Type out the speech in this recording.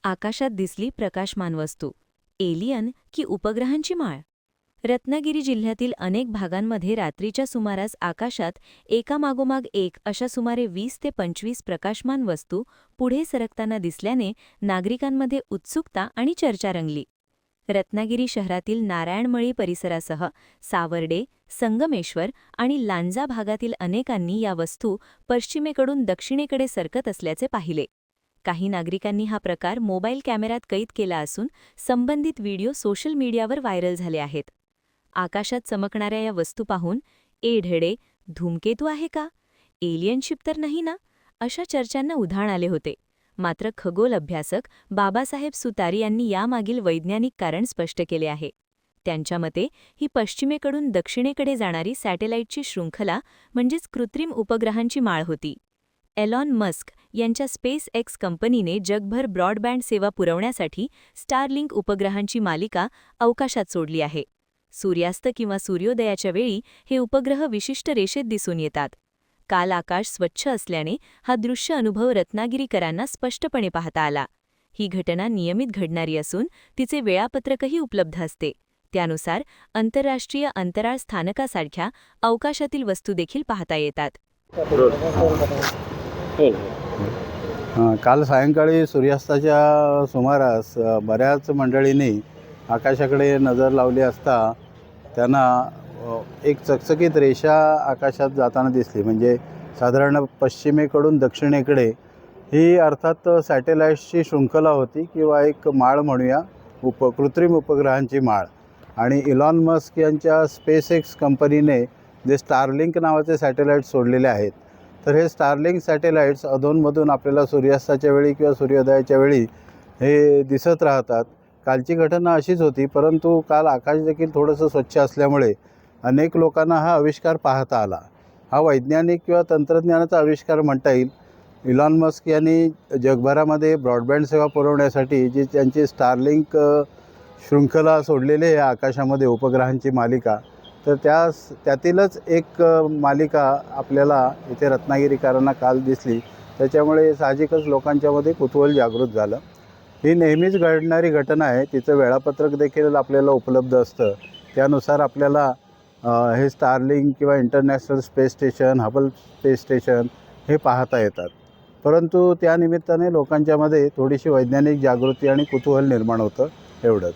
आकाशात दिसली प्रकाशमान वस्तू. एलियन की उपग्रहांची माळ? रत्नागिरी जिल्ह्यातील अनेक भागांमध्ये रात्रीच्या सुमारास आकाशात एकामागोमाग एक अशा सुमारे 20 ते 25 प्रकाशमान वस्तू पुढे सरकताना दिसल्याने नागरिकांमध्ये उत्सुकता आणि चर्चा रंगली. रत्नागिरी शहरातील नारायणमळी परिसरासह सावर्डे, संगमेश्वर आणि लांजा भागातील अनेकांनी या वस्तू पश्चिमेकडून दक्षिणेकडे सरकत असल्याचे पाहिले. काही नागरिकांनी हा प्रकार मोबाईल कॅमेऱ्यात कैद केला असून संबंधित व्हिडिओ सोशल मीडियावर व्हायरल झाले आहेत. आकाशात चमकणाऱ्या या वस्तू पाहून एढेडे, धूमकेतू आहे का, एलियनशिप तर नाही ना, अशा चर्चांना उधाण आले होते. मात्र खगोल अभ्यासक बाबासाहेब सुतारी यांनी यामागील वैज्ञानिक कारण स्पष्ट केले आहे. त्यांच्या मते ही पश्चिमेकडून दक्षिणेकडे जाणारी सॅटेलाईटची शृंखला म्हणजेच कृत्रिम उपग्रहांची माळ होती. एलॉन मस्क यांच्या स्पेस एक्स कंपनीने जगभर ब्रॉडबँड सेवा पुरवण्यासाठी स्टारलिंक उपग्रहांची मालिका अवकाशात सोडली आहे. सूर्यास्त किंवा सूर्योदयाच्या वेळी हे उपग्रह विशिष्ट रेषेत दिसून येतात. काल आकाश स्वच्छ असल्याने हा दृश्य अनुभव रत्नागिरीकरांना स्पष्टपणे पाहता आला. ही घटना नियमित घडणारी असून तिचे वेळापत्रकही उपलब्ध असते. त्यानुसार आंतरराष्ट्रीय अंतराळ स्थानकासारख्या अवकाशातील वस्तू देखील पाहता येतात. काल सायंकाळी सूर्यास्ताच्या सुमारास बऱ्याच मंडळींनी आकाशाकडे नजर लावली असता त्यांना एक चकचकीत रेषा आकाशात जाताना दिसली. म्हणजे साधारण पश्चिमेकडून दक्षिणेकडे ही अर्थात सॅटेलाईट्सची शृंखला होती किंवा एक माळ म्हणूया, कृत्रिम उपग्रहांची माळ. आणि इलॉन मस्क यांच्या स्पेस एक्स कंपनीने जे स्टारलिंक नावाचे सॅटेलाईट सोडलेले आहेत, तर हे स्टारलिंक सॅटेलाईट्स अधूनमधून आपल्याला सूर्यास्ताच्या वेळी किंवा सूर्योदयाच्या वेळी हे दिसत राहतात. कालची घटना अशीच होती, परंतु काल आकाश देखील थोडंसं स्वच्छ असल्यामुळे अनेक लोकांना हा आविष्कार पाहता आला. हा वैज्ञानिक किंवा तंत्रज्ञानाचा आविष्कार म्हणता येईल. इलॉन मस्क यांनी जगभरामध्ये ब्रॉडबँड सेवा पुरवण्यासाठी जी त्यांची स्टारलिंक शृंखला सोडलेली आहे आकाशामध्ये उपग्रहांची मालिका, तर त्यातीलच एक मालिका आपल्याला इथे रत्नागिरीकरांना काल दिसली. त्याच्यामुळे साहजिकच लोकांच्यामध्ये कुतूहल जागृत झालं. ही नेहमीच घडणारी घटना आहे. तिचं वेळापत्रक देखील आपल्याला उपलब्ध असतं. त्यानुसार आपल्याला हे स्टारलिंक किंवा international space station, Hubble space station हे पाहता येतात. परंतु त्यानिमित्ताने लोकांच्यामध्ये थोडीशी वैज्ञानिक जागृती आणि कुतूहल निर्माण होतं, एवढंच.